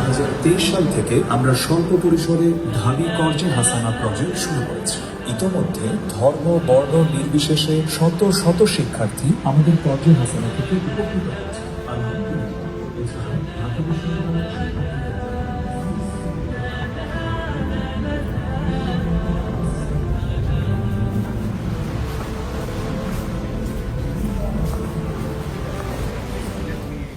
2023 সাল থেকে আমরা স্বল্প পরিসরে ঢাবি কর্জে হাসানা প্রজেক্ট শুরু করেছি। ইতোমধ্যে ধর্ম বর্ণ নির্বিশেষে শত শত শিক্ষার্থী আমাদের কর্জে হাসানা থেকে উপকৃত হয়েছে।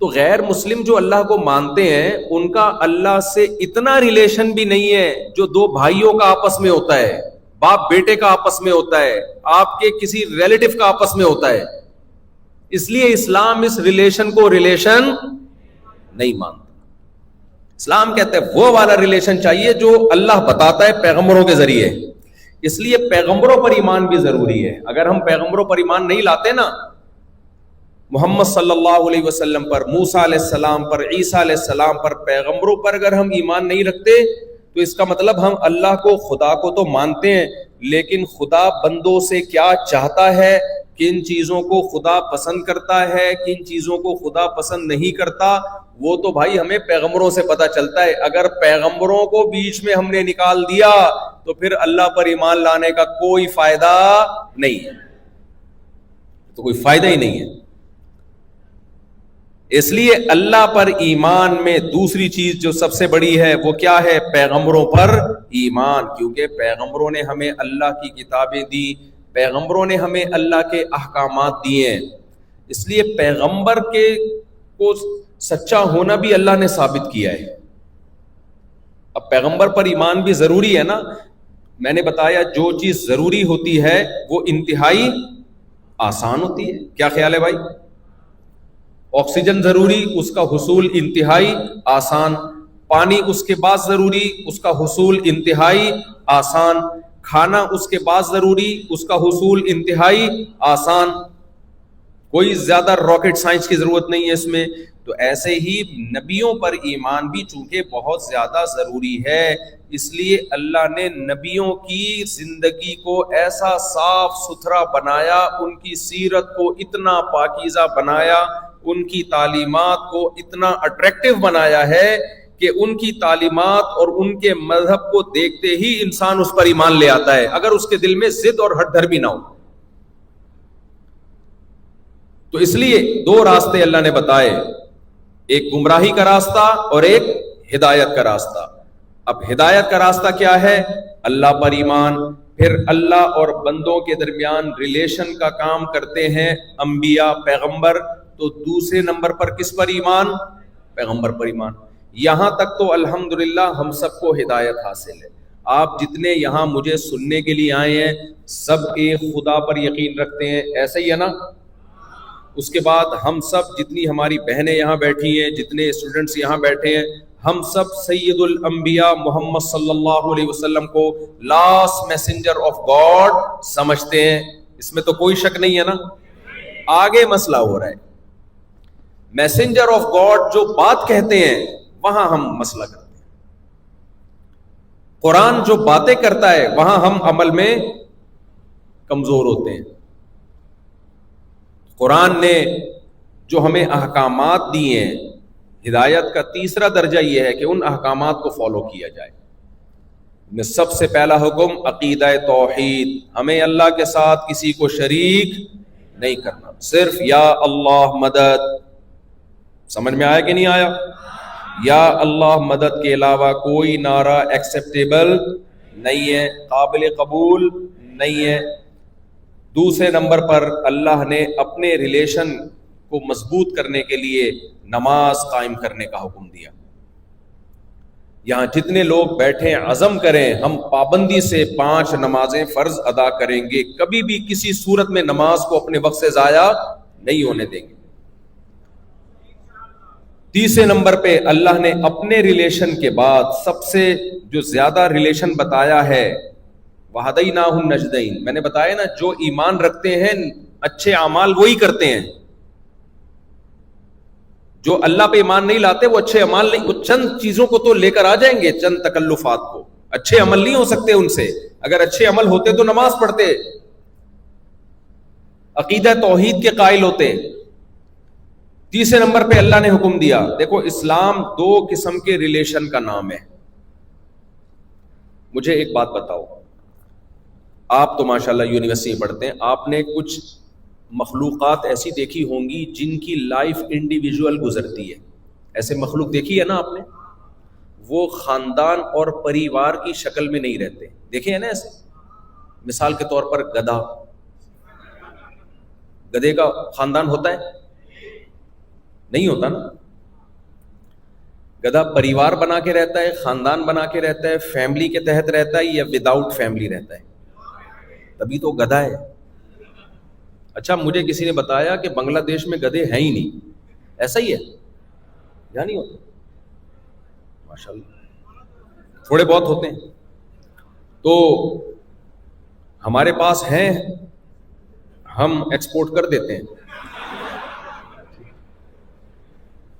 تو غیر مسلم جو اللہ کو مانتے ہیں ان کا اللہ سے اتنا ریلیشن بھی نہیں ہے جو دو بھائیوں کا آپس میں ہوتا ہے, باپ بیٹے کا آپس میں ہوتا ہے, آپ کے کسی ریلیٹو کا آپس میں ہوتا ہے. اس لیے اسلام اس ریلیشن کو ریلیشن نہیں مانتا. اسلام کہتا ہے وہ والا ریلیشن چاہیے جو اللہ بتاتا ہے پیغمبروں کے ذریعے. اس لیے پیغمبروں پر ایمان بھی ضروری ہے. اگر ہم پیغمبروں پر ایمان نہیں لاتے نا, محمد صلی اللہ علیہ وسلم پر, موسیٰ علیہ السلام پر, عیسیٰ علیہ السلام پر, پیغمبروں پر اگر ہم ایمان نہیں رکھتے تو اس کا مطلب ہم اللہ کو, خدا کو تو مانتے ہیں, لیکن خدا بندوں سے کیا چاہتا ہے, کن چیزوں کو خدا پسند کرتا ہے, کن چیزوں کو خدا پسند نہیں کرتا, وہ تو بھائی ہمیں پیغمبروں سے پتہ چلتا ہے. اگر پیغمبروں کو بیچ میں ہم نے نکال دیا تو پھر اللہ پر ایمان لانے کا کوئی فائدہ نہیں ہے, تو کوئی فائدہ ہی نہیں ہے. اس لیے اللہ پر ایمان میں دوسری چیز جو سب سے بڑی ہے وہ کیا ہے, پیغمبروں پر ایمان. کیونکہ پیغمبروں نے ہمیں اللہ کی کتابیں دی, پیغمبروں نے ہمیں اللہ کے احکامات دیے ہیں. اس لیے پیغمبر کے کو سچا ہونا بھی اللہ نے ثابت کیا ہے. اب پیغمبر پر ایمان بھی ضروری ہے نا. میں نے بتایا جو چیز ضروری ہوتی ہے وہ انتہائی آسان ہوتی ہے. کیا خیال ہے بھائی؟ آکسیجن ضروری, اس کا حصول انتہائی آسان. پانی اس کے بعد ضروری, اس کا حصول انتہائی آسان. کھانا اس کے بعد ضروری, اس کا حصول انتہائی آسان. کوئی زیادہ راکٹ سائنس کی ضرورت نہیں ہے اس میں. تو ایسے ہی نبیوں پر ایمان بھی چونکہ بہت زیادہ ضروری ہے, اس لیے اللہ نے نبیوں کی زندگی کو ایسا صاف ستھرا بنایا, ان کی سیرت کو اتنا پاکیزہ بنایا, ان کی تعلیمات کو اتنا اٹریکٹیو بنایا ہے کہ ان کی تعلیمات اور ان کے مذہب کو دیکھتے ہی انسان اس پر ایمان لے آتا ہے, اگر اس کے دل میں ضد اور ہٹ دھر بھی نہ ہو. تو اس لیے دو راستے اللہ نے بتائے, ایک گمراہی کا راستہ اور ایک ہدایت کا راستہ. اب ہدایت کا راستہ کیا ہے؟ اللہ پر ایمان. پھر اللہ اور بندوں کے درمیان ریلیشن کا کام کرتے ہیں انبیاء, پیغمبر. تو دوسرے نمبر پر کس پر ایمان؟ پیغمبر پر ایمان. یہاں تک تو الحمدللہ ہم سب کو ہدایت حاصل ہے. آپ جتنے یہاں مجھے سننے کے لیے آئے ہیں سب ایک خدا پر یقین رکھتے ہیں, ایسا ہی ہے نا؟ اس کے بعد ہم سب جتنی ہماری بہنیں یہاں بیٹھی ہیں, جتنے اسٹوڈنٹس یہاں بیٹھے ہیں, ہم سب سید الانبیاء محمد صلی اللہ علیہ وسلم کو لاسٹ میسنجر آف گاڈ سمجھتے ہیں. اس میں تو کوئی شک نہیں ہے نا. آگے مسئلہ ہو رہا ہے, میسنجر آف گاڈ جو بات کہتے ہیں وہاں ہم مسئلہ کرتے ہیں, قرآن جو باتیں کرتا ہے وہاں ہم عمل میں کمزور ہوتے ہیں. قرآن نے جو ہمیں احکامات دیے ہیں, ہدایت کا تیسرا درجہ یہ ہے کہ ان احکامات کو فالو کیا جائے. میں سب سے پہلا حکم عقیدہ توحید, ہمیں اللہ کے ساتھ کسی کو شریک نہیں کرنا, صرف یا اللہ مدد. سمجھ میں آیا کہ نہیں آیا؟ یا اللہ مدد کے علاوہ کوئی نعرہ ایکسیپٹیبل نہیں ہے, قابل قبول نہیں ہے. دوسرے نمبر پر اللہ نے اپنے ریلیشن کو مضبوط کرنے کے لیے نماز قائم کرنے کا حکم دیا. یہاں جتنے لوگ بیٹھے عزم کریں ہم پابندی سے 5 نمازیں فرض ادا کریں گے, کبھی بھی کسی صورت میں نماز کو اپنے وقت سے ضائع نہیں ہونے دیں گے. تیسرے نمبر پہ اللہ نے اپنے ریلیشن کے بعد سب سے جو زیادہ ریلیشن بتایا ہے وَهَدَيْنَاهُ النَّجْدَيْنِ. میں نے بتایا نا جو ایمان رکھتے ہیں اچھے اعمال وہی کرتے ہیں, جو اللہ پہ ایمان نہیں لاتے وہ اچھے اعمال نہیں, وہ چند چیزوں کو تو لے کر آ جائیں گے, چند تکلفات کو, اچھے عمل نہیں ہو سکتے ان سے. اگر اچھے عمل ہوتے تو نماز پڑھتے, عقیدہ توحید کے قائل ہوتے. تیسرے نمبر پہ اللہ نے حکم دیا, دیکھو اسلام 2 قسم کے ریلیشن کا نام ہے. مجھے ایک بات بتاؤ, آپ تو ماشاءاللہ یونیورسٹی میں پڑھتے ہیں, آپ نے کچھ مخلوقات ایسی دیکھی ہوں گی جن کی لائف انڈیویجول گزرتی ہے. ایسے مخلوق دیکھی ہے نا آپ نے, وہ خاندان اور پریوار کی شکل میں نہیں رہتے, دیکھے ہیں نا ایسے. مثال کے طور پر گدھا, گدھے کا خاندان ہوتا ہے, نہیں ہوتا نا. گدھا پریوار بنا کے رہتا ہے, خاندان بنا کے رہتا ہے, فیملی کے تحت رہتا ہے, یا وداؤٹ فیملی رہتا ہے؟ تبھی تو گدھا ہے. اچھا, مجھے کسی نے بتایا کہ بنگلہ دیش میں گدھے ہیں ہی نہیں. ایسا ہی ہے یا نہیں ہوتا؟ ماشاء اللہ, تھوڑے بہت ہوتے ہیں. تو ہمارے پاس ہیں, ہم ایکسپورٹ کر دیتے ہیں.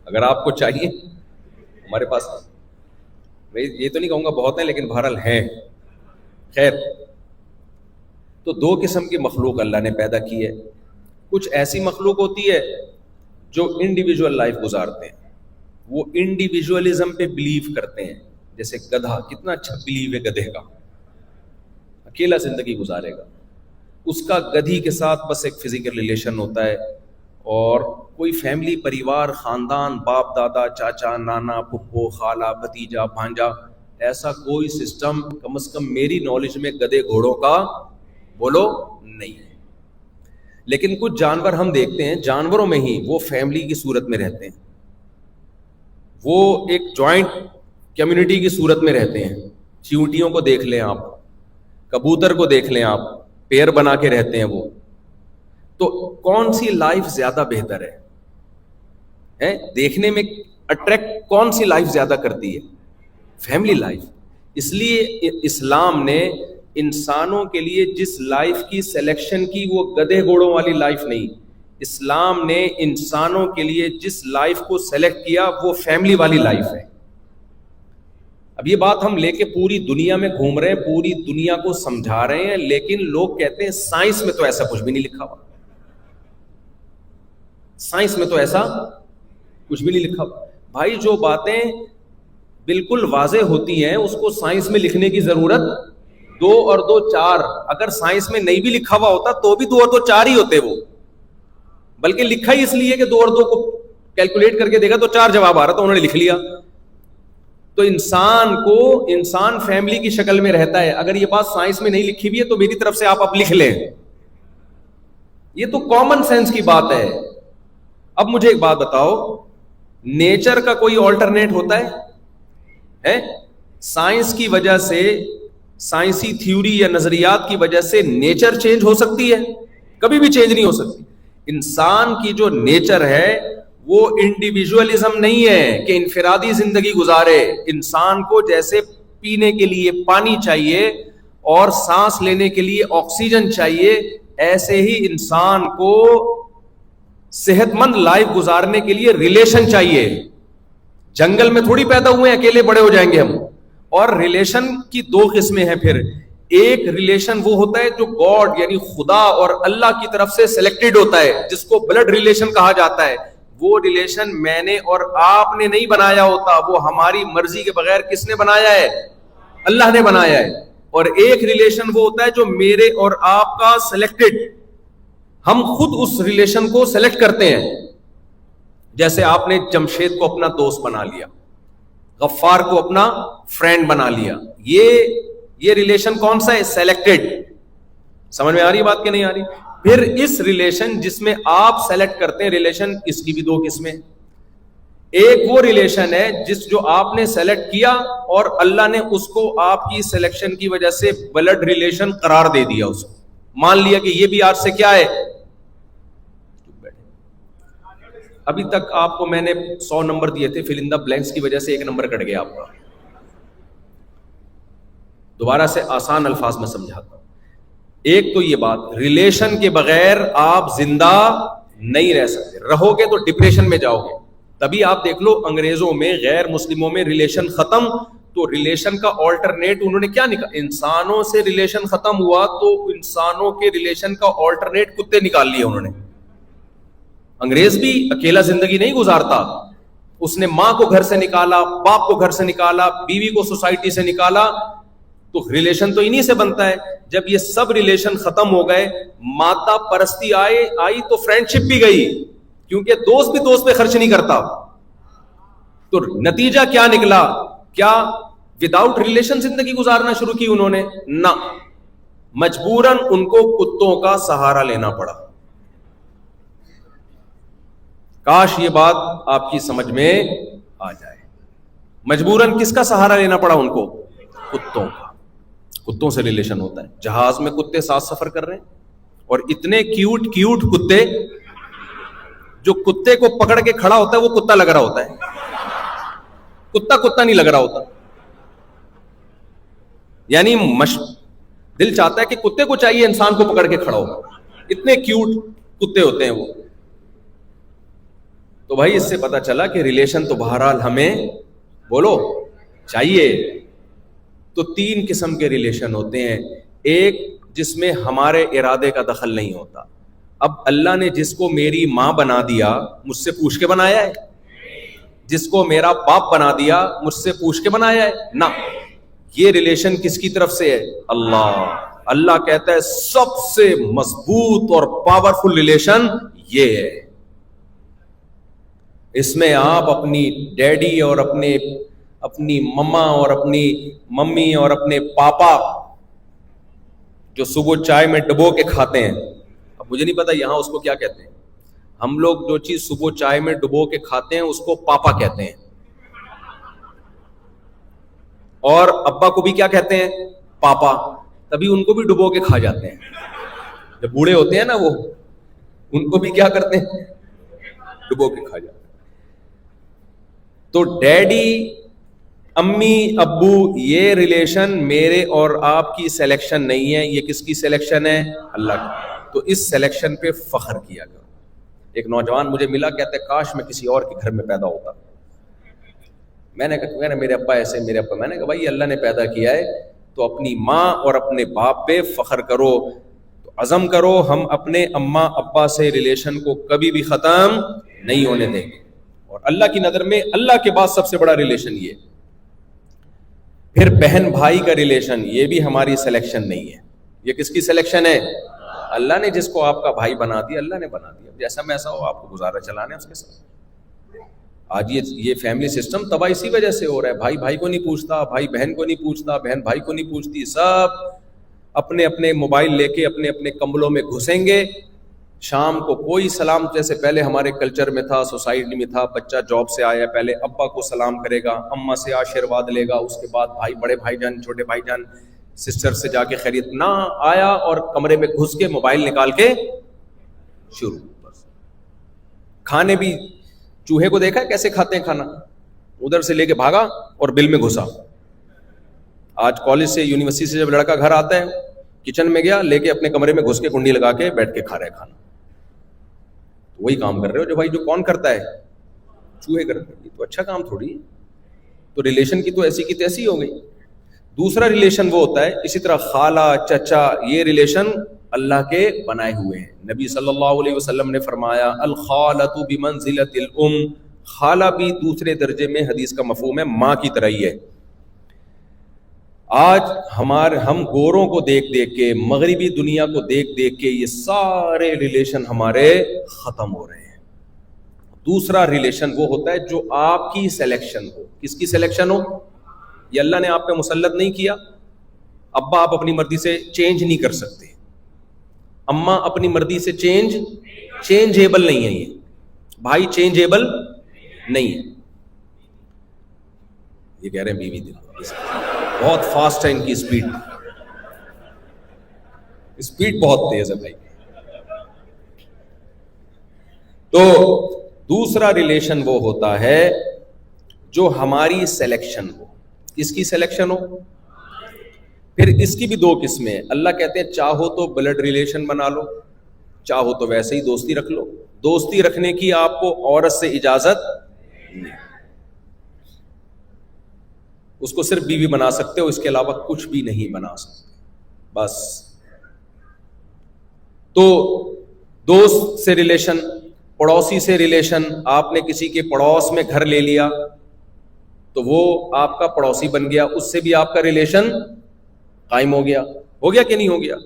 اگر آپ کو چاہیے ہمارے پاس, میں یہ تو نہیں کہوں گا بہت ہیں, لیکن بہرحال ہیں. خیر, تو دو قسم کی مخلوق اللہ نے پیدا کی ہے. کچھ ایسی مخلوق ہوتی ہے جو انڈیویجول لائف گزارتے ہیں, وہ انڈیویجولزم پہ بلیو کرتے ہیں. جیسے گدھا, کتنا اچھا بلیو ہے گدھے کا, اکیلا زندگی گزارے گا. اس کا گدھی کے ساتھ بس ایک فزیکل ریلیشن ہوتا ہے, اور کوئی فیملی, پریوار, خاندان, باپ دادا, چاچا, نانا, پھپھو, خالہ, بھتیجا, بھانجا, ایسا کوئی سسٹم کم از کم میری نالج میں گدھے گھوڑوں کا بولو نہیں ہے. لیکن کچھ جانور ہم دیکھتے ہیں, جانوروں میں ہی وہ فیملی کی صورت میں رہتے ہیں, وہ ایک جوائنٹ کمیونٹی کی صورت میں رہتے ہیں. چیونٹیوں کو دیکھ لیں آپ, کبوتر کو دیکھ لیں آپ, پیر بنا کے رہتے ہیں وہ. تو کون سی لائف زیادہ بہتر ہے دیکھنے میں, اٹریکٹ کون سی لائف زیادہ کرتی ہے؟ Family life. اس لیے اسلام نے انسانوں کے لیے جس لائف کی سلیکشن کی وہ گدھے گھوڑوں والی لائف نہیں, اسلام نے انسانوں کے لیے جس لائف کو سلیکٹ کیا وہ فیملی والی لائف ہے. اب یہ بات ہم لے کے پوری دنیا میں گھوم رہے ہیں, پوری دنیا کو سمجھا رہے ہیں, لیکن لوگ کہتے ہیں سائنس میں تو ایسا کچھ بھی نہیں لکھا ہوا, سائنس میں تو ایسا کچھ بھی نہیں لکھا ہوا. بھائی, جو باتیں بالکل واضح ہوتی ہیں اس کو سائنس میں لکھنے کی ضرورت, 2 اور 2 4. اگر سائنس میں نہیں بھی لکھا ہوا ہوتا تو بھی 2 اور 2 4 ہی ہوتے وہ, بلکہ لکھا ہی اس لیے کہ 2 اور 2 کو کیلکولیٹ کر کے دیکھا تو 4 جواب آ رہا, تو انہوں نے لکھ لیا. تو انسان فیملی کی شکل میں رہتا ہے. اگر یہ بات سائنس میں نہیں لکھی ہوئی ہے تو میری طرف سے آپ اب لکھ لیں, یہ تو کامن سینس کی بات ہے. اب مجھے ایک بات بتاؤ, نیچر کا کوئی آلٹرنیٹ ہوتا ہے؟ سائنس کی وجہ سے, سائنسی تھیوری یا نظریات کی وجہ سے نیچر چینج ہو سکتی ہے؟ کبھی بھی چینج نہیں ہو سکتی. انسان کی جو نیچر ہے وہ انڈیویجولزم نہیں ہے کہ انفرادی زندگی گزارے. انسان کو جیسے پینے کے لیے پانی چاہیے اور سانس لینے کے لیے آکسیجن چاہیے, ایسے ہی انسان کو صحت مند لائف گزارنے کے لیے ریلیشن چاہیے. جنگل میں تھوڑی پیدا ہوئے ہیں اکیلے بڑے ہو جائیں گے ہم. اور ریلیشن کی 2 قسمیں ہیں. پھر ایک ریلیشن وہ ہوتا ہے جو گاڈ یعنی خدا اور اللہ کی طرف سے سلیکٹڈ ہوتا ہے, جس کو بلڈ ریلیشن کہا جاتا ہے. وہ ریلیشن میں نے اور آپ نے نہیں بنایا ہوتا, وہ ہماری مرضی کے بغیر کس نے بنایا ہے؟ اللہ نے بنایا ہے. اور ایک ریلیشن وہ ہوتا ہے جو میرے اور آپ کا سلیکٹڈ, ہم خود اس ریلیشن کو سلیکٹ کرتے ہیں. جیسے آپ نے جمشید کو اپنا دوست بنا لیا, غفار کو اپنا فرینڈ بنا لیا, یہ ریلیشن کون سا ہے؟ سلیکٹڈ. سمجھ میں آ رہی بات کہ نہیں آ رہی؟ پھر اس ریلیشن جس میں آپ سلیکٹ کرتے ہیں ریلیشن, اس کی بھی 2 قسمیں. ایک وہ ریلیشن ہے جو آپ نے سلیکٹ کیا اور اللہ نے اس کو آپ کی سلیکشن کی وجہ سے بلڈ ریلیشن قرار دے دیا, اس کو مان لیا کہ یہ بھی آج سے کیا ہے. ابھی تک آپ کو میں نے 100 نمبر دیے تھے, فل ان دا بلینکس کی وجہ سے 1 نمبر کٹ گیا آپ کا. دوبارہ سے آسان الفاظ میں سمجھاتا ہوں. ایک تو یہ بات, ریلیشن کے بغیر آپ زندہ نہیں رہ سکتے, رہو گے تو ڈپریشن میں جاؤ گے. تبھی آپ دیکھ لو انگریزوں میں, غیر مسلموں میں ریلیشن ختم, تو ریلیشن کا آلٹرنیٹ انہوں نے کیا نکالا؟ انسانوں سے ریلیشن ختم ہوا تو انسانوں کے ریلیشن کا آلٹرنیٹ کتے نکال لیے انہوں نے. انگریز بھی اکیلا زندگی نہیں گزارتا, اس نے ماں کو گھر سے نکالا, باپ کو گھر سے نکالا, بیوی کو سوسائٹی سے نکالا. تو ریلیشن تو انہی سے بنتا ہے. جب یہ سب ریلیشن ختم ہو گئے, مادہ پرستی آئی تو فرینڈشپ بھی گئی, کیونکہ دوست بھی دوست پہ خرچ نہیں کرتا. تو نتیجہ کیا نکلا؟ کیا وداؤٹ ریلیشن زندگی گزارنا شروع کی انہوں نے؟ نہ, مجبوراً ان کو کتوں کا سہارا لینا پڑا. کاش یہ بات آپ کی سمجھ میں آ جائے. مجبوراً کس کا سہارا لینا پڑا ان کو؟ کتوں کا. کتوں سے ریلیشن ہوتا ہے. جہاز میں کتے ساتھ سفر کر رہے ہیں اور اتنے کیوٹ کیوٹ کتے, جو کتے کو پکڑ کے کھڑا ہوتا ہے وہ کتا لگ رہا ہوتا ہے, کتا نہیں لگ رہا ہوتا. یعنی دل چاہتا ہے کہ کتے کو چاہیے انسان کو پکڑ کے کھڑا ہو, اتنے کیوٹ کتے ہوتے ہیں وہ. تو بھائی اس سے پتا چلا کہ ریلیشن تو بہرحال ہمیں بولو چاہیے. تو 3 قسم کے ریلیشن ہوتے ہیں. ایک جس میں ہمارے ارادے کا دخل نہیں ہوتا. اب اللہ نے جس کو میری ماں بنا دیا مجھ سے پوچھ کے بنایا ہے؟ جس کو میرا باپ بنا دیا مجھ سے پوچھ کے بنایا ہے؟ نہ. یہ ریلیشن کس کی طرف سے ہے؟ اللہ کہتا ہے سب سے مضبوط اور پاورفل ریلیشن یہ ہے. اس میں آپ اپنی ڈیڈی اور اپنی مما اور اپنی ممی اور اپنے پاپا جو صبح چائے میں ڈبو کے کھاتے ہیں, اب مجھے نہیں پتا یہاں اس کو کیا کہتے ہیں. ہم لوگ جو چیز صبح چائے میں ڈبو کے کھاتے ہیں اس کو پاپا کہتے ہیں, اور ابا کو بھی کیا کہتے ہیں؟ پاپا. تبھی ان کو بھی ڈبو کے کھا جاتے ہیں. جب بوڑھے ہوتے ہیں نا وہ, ان کو بھی کیا کرتے ہیں؟ ڈبو کے کھا جاتے ہیں. تو ڈیڈی, امی, ابو, یہ ریلیشن میرے اور آپ کی سلیکشن نہیں ہے. یہ کس کی سلیکشن ہے؟ اللہ کی. تو اس سلیکشن پہ فخر کیا کرو. ایک نوجوان مجھے ملا, کہتے ہیں کاش میں کسی اور کے گھر میں پیدا ہوتا. میں نے کہا میرے ابا ایسے, میرے ابا. میں نے کہا بھائی اللہ نے پیدا کیا ہے تو اپنی ماں اور اپنے باپ پہ فخر کرو. تو عزم کرو ہم اپنے اماں ابا سے ریلیشن کو کبھی بھی ختم نہیں ہونے دیں گے. اور اللہ کی نظر میں اللہ کے بعد سب سے بڑا ریلیشن یہ. پھر بہن بھائی کا ریلیشن, یہ بھی ہماری سلیکشن نہیں ہے. یہ کس کی سلیکشن ہے؟ اللہ نے جس کو آپ کا بھائی بنا دیا, اللہ نے بنا دیا. جیسا میسا ہو آپ کو گزارا چلانا ہے اس کے ساتھ. آج یہ فیملی سسٹم تباہ اسی وجہ سے ہو رہا ہے. بھائی بھائی کو نہیں پوچھتا, بھائی بہن کو نہیں پوچھتا, بہن بھائی کو نہیں پوچھتی. سب اپنے اپنے موبائل لے کے اپنے اپنے کمروں میں گھسیں گے. شام کو کوئی سلام, جیسے پہلے ہمارے کلچر میں تھا, سوسائٹی میں تھا, بچہ جاب سے آیا پہلے ابا کو سلام کرے گا, اماں سے آشیرواد لے گا, اس کے بعد بھائی, بڑے بھائی جان, چھوٹے بھائی جان, سسٹر سے جا کے خیریت. نہ آیا اور کمرے میں گھس کے موبائل نکال کے شروع. کھانے بھی چوہے کو دیکھا کیسے کھاتے ہیں کھانا, ادھر سے لے کے بھاگا اور بل میں گھسا. آج کالج سے, یونیورسٹی سے جب لڑکا گھر آتا ہے, کچن میں گیا, لے کے اپنے کمرے میں گھس کے کنڈی لگا کے بیٹھ کے کھا رہا ہے کھانا. وہی کام کر رہے ہو جو بھائی جو کون کرتا ہے؟ چوہے کرتے ہیں. تو اچھا کام تھوڑی ہے. تو ریلیشن کی تو ایسی کی تیسی ہو گئی. دوسرا ریلیشن وہ ہوتا ہے اسی طرح خالہ, چچا, یہ ریلیشن اللہ کے بنائے ہوئے ہیں. نبی صلی اللہ علیہ وسلم نے فرمایا الخالۃ بمنزلۃ الام, خالہ بھی دوسرے درجے میں حدیث کا مفہوم ہے ماں کی طرح ہی ہے. آج ہم گوروں کو دیکھ دیکھ کے, مغربی دنیا کو دیکھ دیکھ کے یہ سارے ریلیشن ہمارے ختم ہو رہے ہیں. دوسرا ریلیشن وہ ہوتا ہے جو آپ کی سلیکشن ہو. کس کی سلیکشن ہو؟ یہ اللہ نے آپ پہ مسلط نہیں کیا. ابا آپ اپنی مرضی سے چینج نہیں کر سکتے, اماں اپنی مرضی سے چینجیبل نہیں ہے, یہ بھائی چینجیبل نہیں ہے. یہ کہہ رہے ہیں بیوی دل بہت فاسٹ ہے, ان کی اسپیڈ بہت تیز ہے بھائی. تو دوسرا ریلیشن وہ ہوتا ہے جو ہماری سلیکشن ہو. کس کی سلیکشن ہو؟ پھر اس کی بھی 2 قسمیں. اللہ کہتے ہیں چاہو تو بلڈ ریلیشن بنا لو, چاہو تو ویسے ہی دوستی رکھ لو. دوستی رکھنے کی آپ کو عورت سے اجازت نہیں, اس کو صرف بیوی بنا سکتے ہو, اس کے علاوہ کچھ بھی نہیں بنا سکتے بس. تو دوست سے ریلیشن, پڑوسی سے ریلیشن. آپ نے کسی کے پڑوس میں گھر لے لیا تو وہ آپ کا پڑوسی بن گیا, اس سے بھی آپ کا ریلیشن قائم ہو گیا کہ نہیں ہو گیا.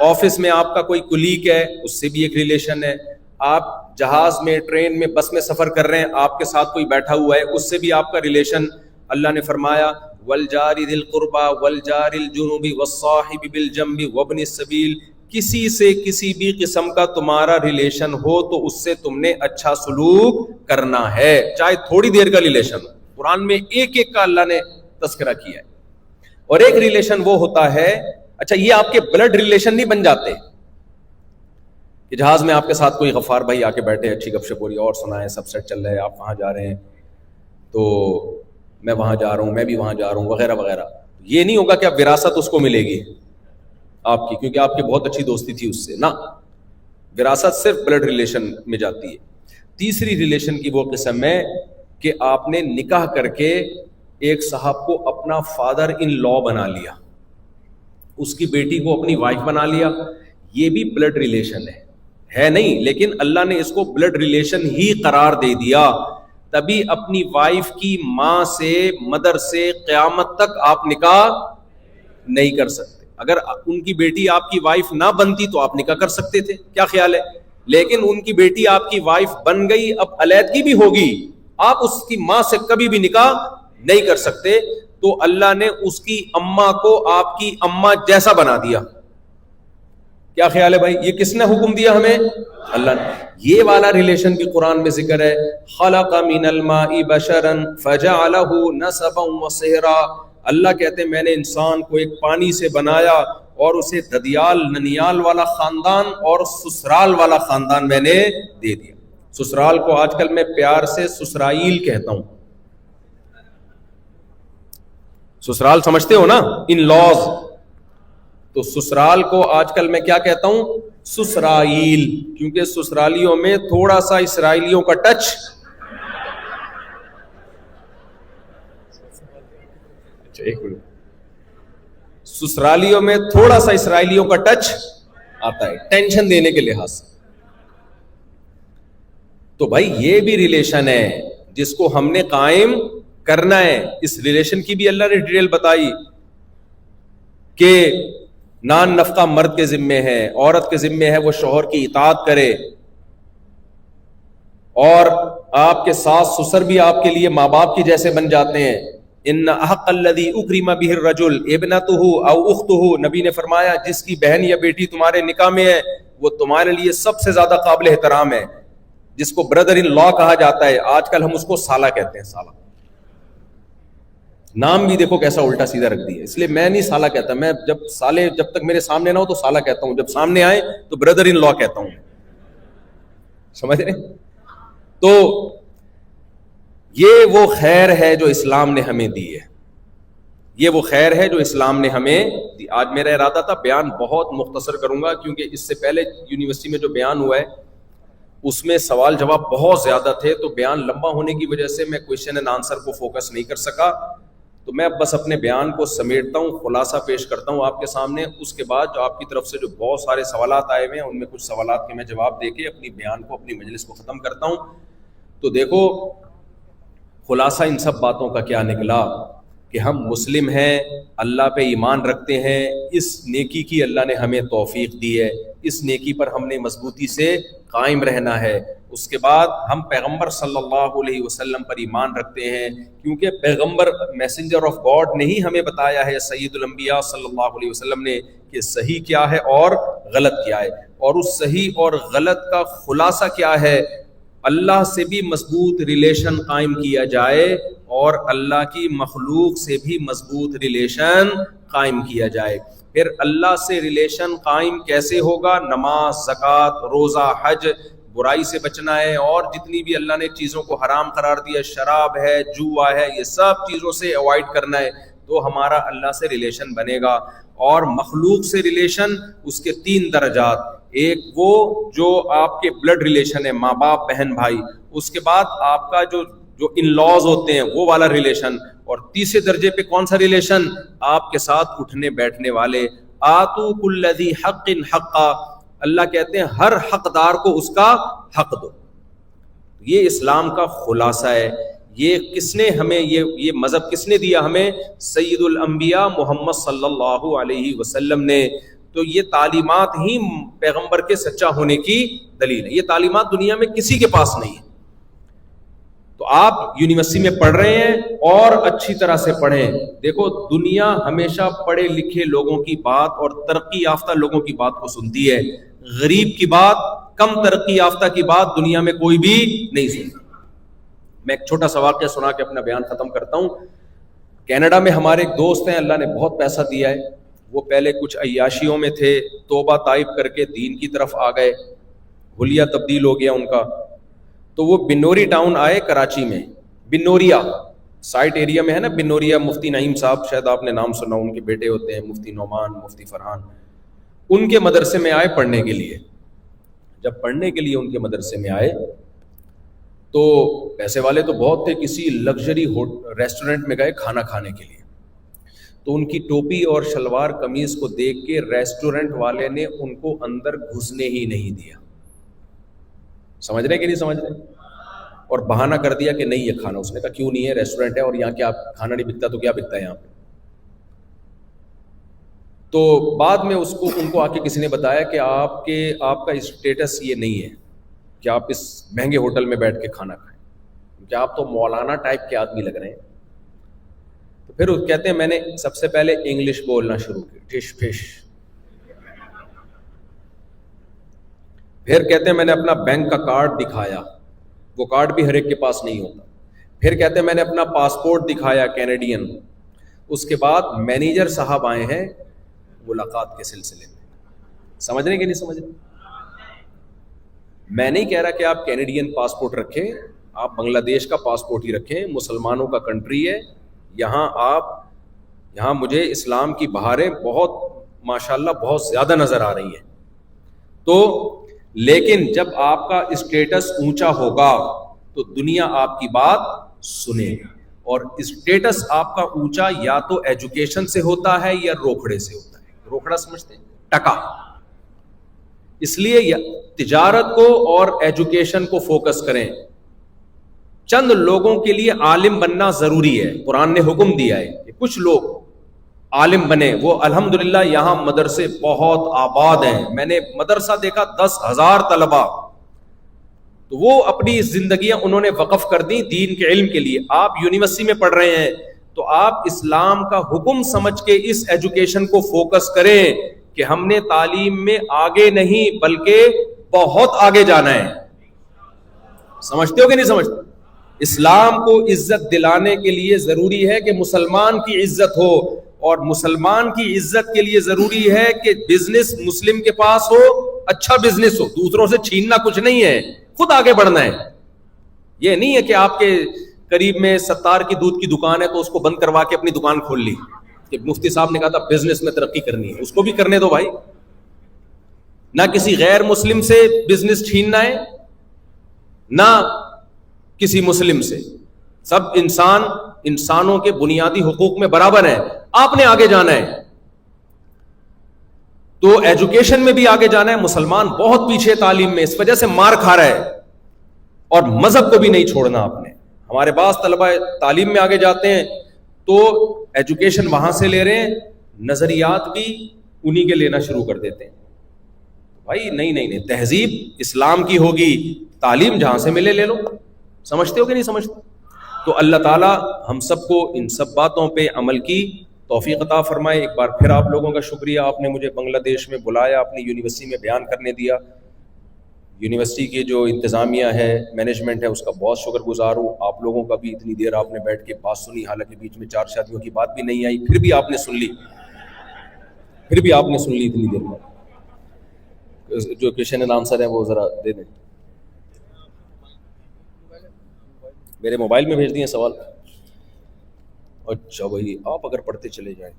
آفس میں آپ کا کوئی کولیگ ہے, اس سے بھی ایک ریلیشن ہے. آپ جہاز میں, ٹرین میں, بس میں سفر کر رہے ہیں, آپ کے ساتھ کوئی بیٹھا ہوا ہے, اس سے بھی آپ کا ریلیشن. اللہ نے فرمایا والجار ذی القربى والجار الجنوب والصاحب بالجنب وابن السبیل, کسی سے کسی بھی قسم کا تمہارا ریلیشن ہو تو اس سے تم نے اچھا سلوک کرنا ہے، چاہے تھوڑی دیر کا ریلیشن ہو. قرآن میں ایک ایک کا اللہ نے تذکرہ کیا ہے. اور ایک ریلیشن وہ ہوتا ہے، اچھا یہ آپ کے بلڈ ریلیشن نہیں بن جاتے کہ جہاز میں آپ کے ساتھ کوئی غفار بھائی آ کے بیٹھے، اچھی گپ شپ ہو رہی ہے اور سنائیں سب سیٹ چل رہا ہے، آپ وہاں جا رہے ہیں تو میں وہاں جا رہا ہوں، میں بھی وہاں جا رہا ہوں وغیرہ وغیرہ. یہ نہیں ہوگا کہ اب وراثت اس کو ملے گی آپ کی کیونکہ آپ کی بہت اچھی دوستی تھی اس سے، نہ، وراثت صرف بلڈ ریلیشن میں جاتی ہے. تیسری ریلیشن کی وہ قسم ہے کہ آپ نے نکاح کر کے ایک صاحب کو اپنا فادر ان لا بنا لیا، اس کی بیٹی کو اپنی وائف بنا لیا. یہ بھی بلڈ ریلیشن ہے نہیں، لیکن اللہ نے اس کو بلڈ ریلیشن ہی قرار دے دیا. تبھی اپنی وائف کی ماں سے، مدر سے قیامت تک آپ نکاح نہیں کر سکتے. اگر ان کی بیٹی آپ کی وائف نہ بنتی تو آپ نکاح کر سکتے تھے، کیا خیال ہے؟ لیکن ان کی بیٹی آپ کی وائف بن گئی، اب علیحدگی بھی ہوگی، آپ اس کی ماں سے کبھی بھی نکاح نہیں کر سکتے. تو اللہ نے اس کی اماں کو آپ کی اماں جیسا بنا دیا. کیا خیال ہے بھائی؟ یہ کس نے حکم دیا ہمیں؟ اللہ نے. یہ والا ریلیشن بھی قرآن میں ذکر ہے. خلق من الماء بشرا فجعلہ نسبا وصہرا. اللہ کہتے ہیں میں نے انسان کو ایک پانی سے بنایا اور اسے ددیال ننیال والا خاندان اور سسرال والا خاندان میں نے دے دیا. سسرال کو آج کل میں پیار سے سسرائیل کہتا ہوں. سسرال سمجھتے ہو نا، ان لاز. تو سسرال کو آج کل میں کیا کہتا ہوں؟ سسرائیل، کیونکہ سسرالیوں میں تھوڑا سا اسرائیلیوں کا ٹچ، سسرالیوں میں تھوڑا سا اسرائیلیوں کا ٹچ آتا ہے ٹینشن دینے کے لحاظ سے. تو بھائی یہ بھی ریلیشن ہے جس کو ہم نے قائم کرنا ہے. اس ریلیشن کی بھی اللہ نے ڈیٹیل بتائی کہ نان نفقہ مرد کے ذمے ہے، عورت کے ذمے ہے وہ شوہر کی اطاعت کرے، اور آپ کے ساس سسر بھی آپ کے لیے ماں باپ کی جیسے بن جاتے ہیں. ان احق الذی اکرم بہ الرجل ابنتہ او اختہ، نبی نے فرمایا جس کی بہن یا بیٹی تمہارے نکاح میں ہے وہ تمہارے لیے سب سے زیادہ قابل احترام ہے، جس کو بردر ان لا کہا جاتا ہے. آج کل ہم اس کو سالہ کہتے ہیں. سالہ نام بھی دیکھو کیسا الٹا سیدھا رکھ دیا. اس لیے میں نہیں سالہ کہتا، میں جب سالے جب تک میرے سامنے نہ ہو تو سالہ کہتا ہوں، جب سامنے آئے تو بردر ان لا کہتا ہوں. سمجھ رہے؟ تو یہ وہ خیر ہے جو اسلام نے ہمیں دی ہے، یہ وہ خیر ہے جو اسلام نے ہمیں دی. آج میرا ارادہ تھا بیان بہت مختصر کروں گا، کیونکہ اس سے پہلے یونیورسٹی میں جو بیان ہوا ہے اس میں سوال جواب بہت زیادہ تھے، تو بیان لمبا ہونے کی وجہ سے میں کویشچن اینڈ آنسر کو فوکس نہیں کر سکا. تو میں بس اپنے بیان کو سمیٹتا ہوں، خلاصہ پیش کرتا ہوں آپ کے سامنے. اس کے بعد جو آپ کی طرف سے جو بہت سارے سوالات آئے ہوئے ہیں ان میں کچھ سوالات کے میں جواب دے کے اپنی بیان کو، اپنی مجلس کو ختم کرتا ہوں. تو دیکھو خلاصہ ان سب باتوں کا کیا نکلا کہ ہم مسلم ہیں، اللہ پہ ایمان رکھتے ہیں، اس نیکی کی اللہ نے ہمیں توفیق دی ہے، اس نیکی پر ہم نے مضبوطی سے قائم رہنا ہے. اس کے بعد ہم پیغمبر صلی اللہ علیہ وسلم پر ایمان رکھتے ہیں، کیونکہ پیغمبر میسنجر آف گاڈ نے ہی ہمیں بتایا ہے، سید الانبیاء صلی اللہ علیہ وسلم نے، کہ صحیح کیا ہے اور غلط کیا ہے. اور اس صحیح اور غلط کا خلاصہ کیا ہے؟ اللہ سے بھی مضبوط ریلیشن قائم کیا جائے اور اللہ کی مخلوق سے بھی مضبوط ریلیشن قائم کیا جائے. پھر اللہ سے ریلیشن قائم کیسے ہوگا؟ نماز، زکوٰۃ، روزہ، حج، برائی سے بچنا ہے، اور جتنی بھی اللہ نے چیزوں کو حرام قرار دیا، شراب ہے، جوا ہے، یہ سب چیزوں سے اوائڈ کرنا ہے، تو ہمارا اللہ سے ریلیشن بنے گا. اور مخلوق سے ریلیشن، اس کے 3 درجات. ایک وہ جو آپ کے بلڈ ریلیشن ہے، ماں باپ، بہن بھائی. اس کے بعد آپ کا جو ان لاز ہوتے ہیں وہ والا ریلیشن. اور تیسرے درجے پہ کون سا ریلیشن؟ آپ کے ساتھ اٹھنے بیٹھنے والے. آتو کل ذی حق حقا، اللہ کہتے ہیں ہر حقدار کو اس کا حق دو. یہ اسلام کا خلاصہ ہے. یہ کس نے ہمیں یہ مذہب کس نے دیا ہمیں؟ سید الانبیاء محمد صلی اللہ علیہ وسلم نے. تو یہ تعلیمات ہی پیغمبر کے سچا ہونے کی دلیل ہے. یہ تعلیمات دنیا میں کسی کے پاس نہیں ہے. تو آپ یونیورسٹی میں پڑھ رہے ہیں اور اچھی طرح سے پڑھیں. دیکھو دنیا ہمیشہ پڑھے لکھے لوگوں کی بات اور ترقی یافتہ لوگوں کی بات کو سنتی ہے. غریب کی بات, کم ترقی یافتہ کی بات دنیا میں کوئی بھی نہیں سنتا. میں ایک چھوٹا سا واقعہ سنا کے اپنا بیان ختم کرتا ہوں. کینیڈا میں ہمارے ایک دوست ہیں, اللہ نے بہت پیسہ دیا ہے. وہ پہلے کچھ عیاشیوں میں تھے, توبہ طائب کر کے دین کی طرف آ گئے, حلیہ تبدیل ہو گیا ان کا. تو وہ بنوری ٹاؤن آئے کراچی میں. بنوریا سائٹ ایریا میں ہے نا, بنوریا. مفتی نعیم صاحب شاید آپ نے نام سنا, ان کے بیٹے ہوتے ہیں مفتی نعمان, مفتی فرحان. ان کے مدرسے میں آئے پڑھنے کے لیے. جب پڑھنے کے لیے ان کے مدرسے میں آئے تو پیسے والے تو بہت تھے, کسی لگژری ریسٹورنٹ میں گئے کھانا کھانے کے لیے. تو ان کی ٹوپی اور شلوار قمیض کو دیکھ کے ریسٹورنٹ والے نے ان کو اندر گھسنے ہی نہیں دیا. سمجھ رہے کہ نہیں سمجھ رہے؟ اور بہانہ کر دیا کہ نہیں یہ کھانا. اس نے کہا کیوں نہیں ہے, ریسٹورنٹ ہے اور یہاں کیا کھانا نہیں بکتا تو کیا بکتا ہے یہاں پہ. تو بعد میں ان کو آ کے کسی نے بتایا کہ آپ کا اسٹیٹس یہ نہیں ہے کہ آپ اس مہنگے ہوٹل میں بیٹھ کے کھانا کھائیں, کیونکہ آپ تو مولانا ٹائپ کے آدمی لگ رہے ہیں. تو پھر کہتے ہیں میں نے سب سے پہلے انگلش بولنا شروع کی, ٹش فش. پھر کہتے ہیں میں نے اپنا بینک کا کارڈ دکھایا, وہ کارڈ بھی ہر ایک کے پاس نہیں ہوتا. پھر کہتے ہیں میں نے اپنا پاسپورٹ دکھایا کینیڈین. اس کے بعد مینیجر صاحب آئے ہیں ملاقات کے سلسلے میں. سمجھ رہے کہ نہیں سمجھ رہے؟ میں نہیں کہہ رہا کہ آپ کینیڈین پاسپورٹ رکھیں, آپ بنگلہ دیش کا پاسپورٹ ہی رکھیں, مسلمانوں کا کنٹری ہے. یہاں مجھے اسلام کی بہاریں بہت ماشاءاللہ بہت زیادہ نظر آ رہی ہیں. تو لیکن جب آپ کا اسٹیٹس اونچا ہوگا تو دنیا آپ کی بات سنے گی. اور اسٹیٹس آپ کا اونچا یا تو ایجوکیشن سے ہوتا ہے یا روکھڑے سے ہوتا ہے. روکھڑا سمجھتے ہیں, ٹکا. اس لیے تجارت کو اور ایجوکیشن کو فوکس کریں. چند لوگوں کے لیے عالم بننا ضروری ہے. قرآن نے حکم دیا ہے کہ کچھ لوگ عالم بنے. وہ الحمدللہ یہاں مدرسے بہت آباد ہیں. میں نے مدرسہ دیکھا 10,000 طلبہ, تو وہ اپنی زندگیاں انہوں نے وقف کر دی دین کے علم کے لیے. آپ یونیورسٹی میں پڑھ رہے ہیں تو آپ اسلام کا حکم سمجھ کے اس ایجوکیشن کو فوکس کریں کہ ہم نے تعلیم میں آگے نہیں بلکہ بہت آگے جانا ہے. سمجھتے ہو کہ نہیں سمجھتے؟ اسلام کو عزت دلانے کے لیے ضروری ہے کہ مسلمان کی عزت ہو, اور مسلمان کی عزت کے لیے ضروری ہے کہ بزنس مسلم کے پاس ہو, اچھا بزنس ہو. دوسروں سے چھیننا کچھ نہیں ہے, خود آگے بڑھنا ہے. یہ نہیں ہے کہ آپ کے قریب میں ستار کی دودھ کی دکان ہے تو اس کو بند کروا کے اپنی دکان کھول لی. کہ مفتی صاحب نے کہا تھا بزنس میں ترقی کرنی ہے, اس کو بھی کرنے دو بھائی. نہ کسی غیر مسلم سے بزنس چھیننا ہے نہ کسی مسلم سے. سب انسانوں کے بنیادی حقوق میں برابر ہیں. آپ نے آگے جانا ہے تو ایجوکیشن میں بھی آگے جانا ہے. مسلمان بہت پیچھے تعلیم میں, اس وجہ سے مار کھا رہا ہے. اور مذہب کو بھی نہیں چھوڑنا آپ نے. ہمارے بعض طلبہ تعلیم میں آگے جاتے ہیں تو ایجوکیشن وہاں سے لے رہے ہیں, نظریات بھی انہی کے لینا شروع کر دیتے ہیں. بھائی نہیں, تہذیب اسلام کی ہوگی, تعلیم جہاں سے ملے لے لو. سمجھتے ہو کہ نہیں سمجھتے؟ تو اللہ تعالی ہم سب کو ان سب باتوں پہ عمل کی توفیق عطا فرمائے. ایک بار پھر آپ لوگوں کا شکریہ, آپ نے مجھے بنگلہ دیش میں بلایا, اپنی یونیورسٹی میں بیان کرنے دیا. یونیورسٹی کی جو انتظامیہ ہے, مینجمنٹ ہے, اس کا بہت شکر گزار ہوں. آپ لوگوں کا بھی اتنی دیر آپ نے بیٹھ کے بات سنی, حالانکہ بیچ میں 4 شادیوں کی بات بھی نہیں آئی, پھر بھی آپ نے سن لی اتنی دیر میں. جو کویشچن اینڈ آنسر ہے وہ ذرا دے دیں. میرے موبائل میں بھیج دیے سوال. اچھا بھائی, آپ اگر پڑھتے چلے جائیں.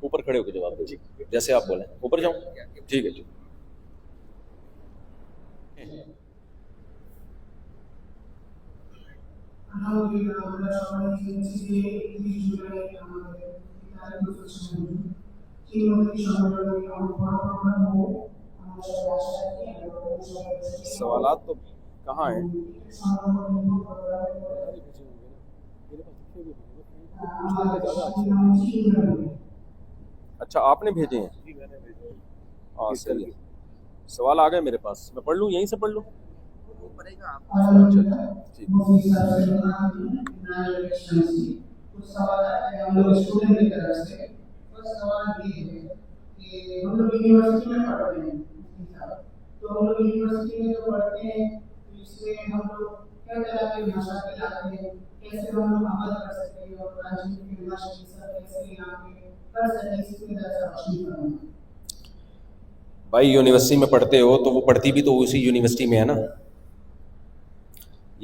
اوپر کھڑے ہو کے جواب دیں, جیسے آپ بولیں. اوپر جاؤں؟ ٹھیک ہے جی. سوالات تو کہاں ہیں؟ اچھا آپ نے بھیجے ہیں. ہاں صحیح سوال آ گئے میرے پاس, میں پڑھ لوں, یہیں سے پڑھ لوں. ہم لوگ یونیورسٹی میں پڑھتے ہیں تو ہم لوگ یونیورسٹی میں جو پڑھتے ہیں اس میں ہم لوگ کیا طرح کے مشاغل آتے ہیں, کیسے ہم لوگ عمل کر سکتے ہیں اور قرآن کی مشاغل کیسے یہاں پہ کر سکتے ہیں, اس کی طرح روشنی کرنا. بھائی یونیورسٹی میں پڑھتے ہو تو وہ پڑھتی بھی تو اسی یونیورسٹی میں ہے نا.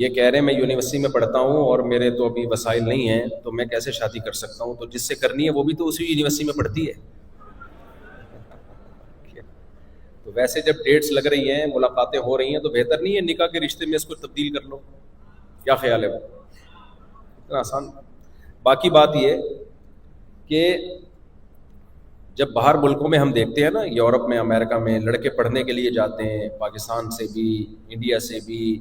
یہ کہہ رہے ہیں میں یونیورسٹی میں پڑھتا ہوں اور میرے تو ابھی وسائل نہیں ہیں تو میں کیسے شادی کر سکتا ہوں, تو جس سے کرنی ہے وہ بھی تو اسی یونیورسٹی میں پڑھتی ہے. تو ویسے جب ڈیٹس لگ رہی ہیں, ملاقاتیں ہو رہی ہیں, تو بہتر نہیں ہے نکاح کے رشتے میں اس کو تبدیل کر لو؟ کیا خیال ہے وہ؟ اتنا آسان. باقی بات یہ کہ جب باہر ملکوں میں ہم دیکھتے ہیں نا, یورپ میں, امریکہ میں, لڑکے پڑھنے کے لیے جاتے ہیں, پاکستان سے بھی, انڈیا سے بھی,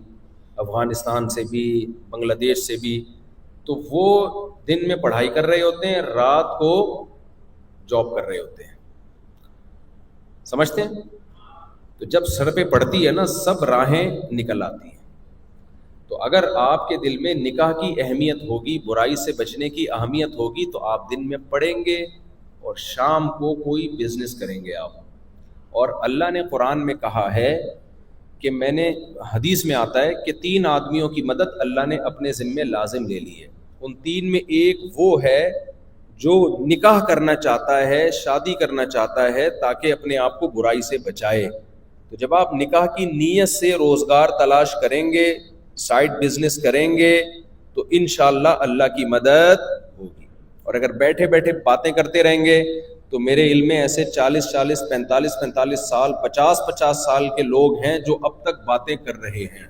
افغانستان سے بھی, بنگلہ دیش سے بھی, تو وہ دن میں پڑھائی کر رہے ہوتے ہیں, رات کو جاب کر رہے ہوتے ہیں. سمجھتے ہیں؟ تو جب سر پہ پڑتی ہے نا, سب راہیں نکل آتی ہیں. تو اگر آپ کے دل میں نکاح کی اہمیت ہوگی, برائی سے بچنے کی اہمیت ہوگی, تو آپ دن میں پڑھیں گے اور شام کو کوئی بزنس کریں گے آپ. اور اللہ نے قرآن میں کہا ہے کہ میں نے, حدیث میں آتا ہے کہ 3 آدمیوں کی مدد اللہ نے اپنے ذمے لازم لے لی ہے. ان 3 میں ایک وہ ہے جو نکاح کرنا چاہتا ہے, شادی کرنا چاہتا ہے تاکہ اپنے آپ کو برائی سے بچائے. تو جب آپ نکاح کی نیت سے روزگار تلاش کریں گے, سائڈ بزنس کریں گے, تو انشاءاللہ اللہ کی مدد ہوگی. اور اگر بیٹھے بیٹھے باتیں کرتے رہیں گے تو میرے علم میں ایسے 40 45 سال 50 سال کے لوگ ہیں جو اب تک باتیں کر رہے ہیں.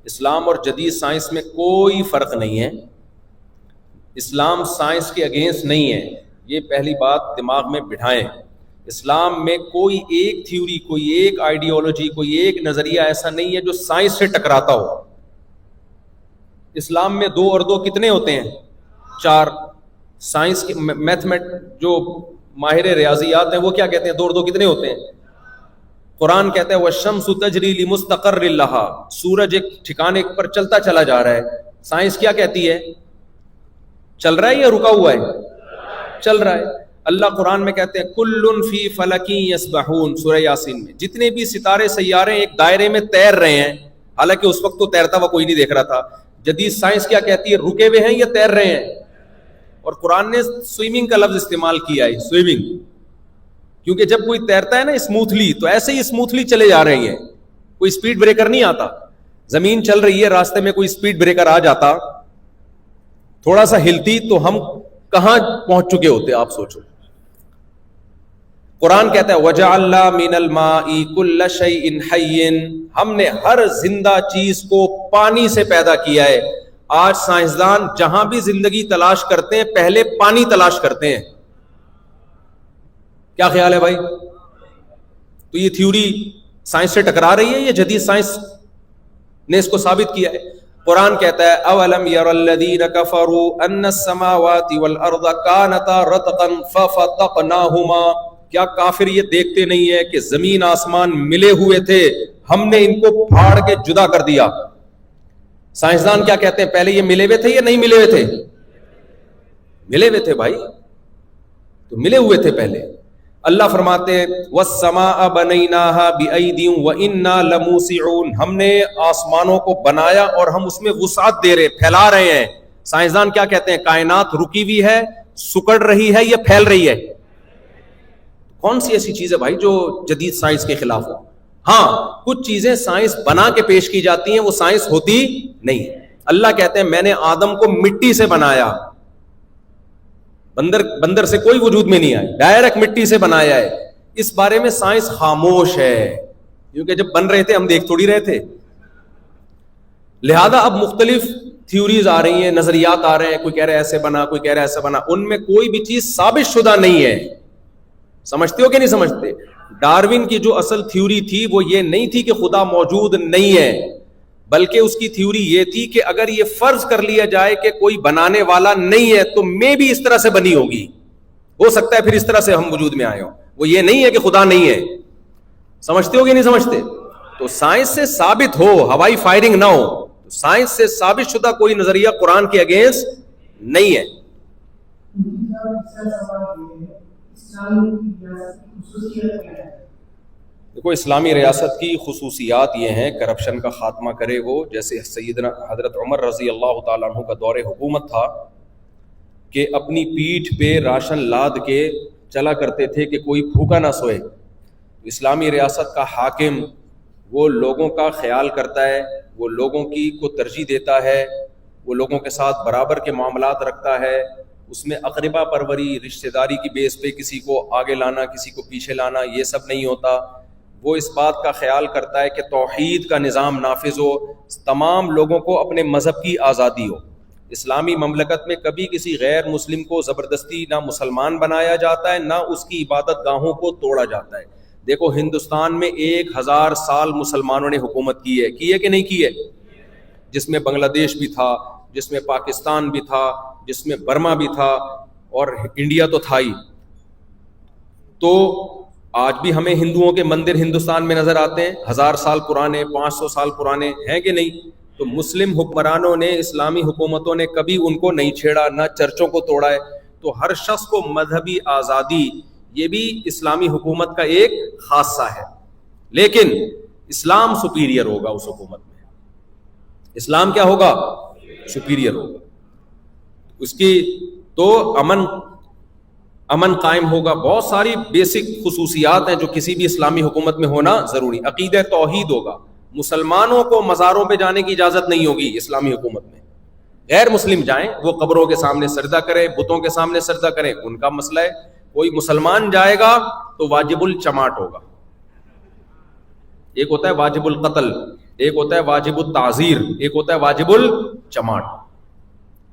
اسلام اور جدید سائنس میں کوئی فرق نہیں ہے. اسلام سائنس کے اگینسٹ نہیں ہے, یہ پہلی بات دماغ میں بٹھائیں. اسلام میں کوئی ایک تھیوری, کوئی ایک آئیڈیالوجی, کوئی ایک نظریہ ایسا نہیں ہے جو سائنس سے ٹکراتا ہو. اسلام میں 2 اور 2 کتنے ہوتے ہیں؟ 4. سائنس کے جو ماہر ریاضیات ہیں وہ کیا کہتے ہیں؟ 2 اور 2 کتنے ہوتے ہیں؟ قرآن کہتا ہے وَالشَّمْسُ تَجْرِي لِمُسْتَقَرٍّ لَهَا, سورج ایک ٹھکانے پر چلتا چلا جا رہا ہے. سائنس کیا کہتی ہے؟ چل رہا ہے یا رکا ہوا ہے؟ چل رہا ہے. اللہ قرآن میں کہتے ہیں کُلٌّ فِي فَلَكٍ يَسْبَحُونَ, سورہ یاسین میں, جتنے بھی ستارے سیارے ایک دائرے میں تیر رہے ہیں. حالانکہ اس وقت تو تیرتا ہوا کوئی نہیں دیکھ رہا تھا. جدید سائنس کیا کہتی ہے؟ رکے ہوئے ہیں یا تیر رہے ہیں؟ اور قرآن نے سوئمنگ کا لفظ استعمال کیا ہے, سوئمنگ, کیونکہ جب کوئی تیرتا ہے نا اسموتھلی, تو ایسے ہی اسموتھلی چلے جا رہے ہیں, کوئی اسپیڈ بریکر نہیں آتا. زمین چل رہی ہے, راستے میں کوئی اسپیڈ بریکر آ جاتا, تھوڑا سا ہلتی, تو ہم کہاں پہنچ چکے ہوتے آپ سوچو. قرآن کہتا ہے وَجَعَلْنَا مِنَ الْمَاءِ كُلَّ شَيْءٍ حَيٍّ, ہم نے ہر زندہ چیز کو پانی سے پیدا کیا ہے. آج سائنسدان جہاں بھی زندگی تلاش کرتے ہیں پہلے پانی تلاش کرتے ہیں. کیا خیال ہے بھائی؟ تو یہ تھیوری سائنس سے ٹکرا رہی ہے یا جدید سائنس نے اس کو ثابت کیا ہے؟ قرآن کہتا ہے اولم یر الذین کفروا ان السماوات والارض کانتا رتقا ففتقناہما, کیا کافر یہ دیکھتے نہیں ہے کہ زمین آسمان ملے ہوئے تھے, ہم نے ان کو پھاڑ کے جدا کر دیا. سائنسدان کیا کہتے ہیں؟ پہلے یہ ملے ہوئے تھے یا نہیں ملے ہوئے تھے؟ ملے ہوئے تھے بھائی, تو ملے ہوئے تھے پہلے. اللہ فرماتے ہیں وَالسَّمَاءَ بَنَيْنَاهَا بِأَيْدٍ وَإِنَّا لَمُوسِعُونَ, ہم نے آسمانوں کو بنایا اور ہم اس میں وسعت دے رہے, پھیلا رہے ہیں. سائنسدان کیا کہتے ہیں؟ کائنات رکی ہوئی ہے, سکڑ رہی ہے یا پھیل رہی ہے؟ کون سی ایسی چیز ہے بھائی جو جدید سائنس کے خلاف ہو؟ ہاں, کچھ چیزیں سائنس بنا کے پیش کی جاتی ہیں, وہ سائنس ہوتی نہیں. اللہ کہتے ہیں میں نے آدم کو مٹی سے بنایا, بندر سے کوئی وجود میں نہیں آیا, ڈائریکٹ مٹی سے بنایا ہے. اس بارے میں سائنس خاموش ہے, کیونکہ جب بن رہے تھے ہم دیکھ تھوڑی رہے تھے. لہذا اب مختلف تھیوریز آ رہی ہیں, نظریات آ رہے ہیں, کوئی کہہ رہا ہے ایسے بنا, کوئی کہہ رہا ہے ایسے بنا, ان میں کوئی بھی چیز ثابت شدہ نہیں ہے. سمجھتے ہو کہ نہیں سمجھتے؟ ڈاروین کی جو اصل تھیوری تھی وہ یہ نہیں تھی کہ خدا موجود نہیں ہے. بلکہ اس کی تھیوری یہ تھی کہ اگر یہ فرض کر لیا جائے کہ کوئی بنانے والا نہیں ہے تو میں بھی اس طرح سے بنی ہوگی, ہو سکتا ہے پھر اس طرح سے ہم وجود میں آئے ہوں. وہ یہ نہیں ہے کہ خدا نہیں ہے. سمجھتے ہو کہ نہیں سمجھتے؟ تو سائنس سے ثابت ہو, ہوائی فائرنگ نہ ہو, سائنس سے ثابت شدہ کوئی نظریہ قرآن کے اگینسٹ نہیں ہے. دیکھو اسلامی ریاست کی خصوصیات یہ ہیں, کرپشن کا خاتمہ کرے وہ, جیسے سیدنا حضرت عمر رضی اللہ تعالیٰ عنہ کا دور حکومت تھا کہ اپنی پیٹھ پہ راشن لاد کے چلا کرتے تھے کہ کوئی بھوکا نہ سوئے. اسلامی ریاست کا حاکم وہ لوگوں کا خیال کرتا ہے, وہ لوگوں کی کو ترجیح دیتا ہے, وہ لوگوں کے ساتھ برابر کے معاملات رکھتا ہے, اس میں اقربا پروری رشتہ داری کی بیس پہ کسی کو آگے لانا کسی کو پیچھے لانا یہ سب نہیں ہوتا. وہ اس بات کا خیال کرتا ہے کہ توحید کا نظام نافذ ہو, تمام لوگوں کو اپنے مذہب کی آزادی ہو. اسلامی مملکت میں کبھی کسی غیر مسلم کو زبردستی نہ مسلمان بنایا جاتا ہے نہ اس کی عبادت گاہوں کو توڑا جاتا ہے. دیکھو ہندوستان میں 1000 سال مسلمانوں نے حکومت کی ہے کہ نہیں کی ہے, جس میں بنگلہ دیش بھی تھا, جس میں پاکستان بھی تھا, جس میں برما بھی تھا, اور انڈیا تو تھا ہی. تو آج بھی ہمیں ہندوؤں کے مندر ہندوستان میں نظر آتے ہیں, 1000 سال پرانے, 500 سال پرانے ہیں کہ نہیں. تو مسلم حکمرانوں نے, اسلامی حکومتوں نے کبھی ان کو نہیں چھیڑا, نہ چرچوں کو توڑا ہے. تو ہر شخص کو مذہبی آزادی, یہ بھی اسلامی حکومت کا ایک خاصہ ہے. لیکن اسلام سپیریئر ہوگا اس حکومت میں, اسلام کیا ہوگا؟ سپیریئر ہوگا. اس کی تو امن قائم ہوگا. بہت ساری بیسک خصوصیات ہیں جو کسی بھی اسلامی حکومت میں ہونا ضروری. عقیدہ توحید ہوگا, مسلمانوں کو مزاروں پہ جانے کی اجازت نہیں ہوگی اسلامی حکومت میں. غیر مسلم جائیں, وہ قبروں کے سامنے سجدہ کریں, بتوں کے سامنے سجدہ کریں, ان کا مسئلہ ہے. کوئی مسلمان جائے گا تو واجب الچماٹ ہوگا. ایک ہوتا ہے واجب القتل, ایک ہوتا ہے واجب التعزیر, ایک ہوتا ہے واجب الچماٹ.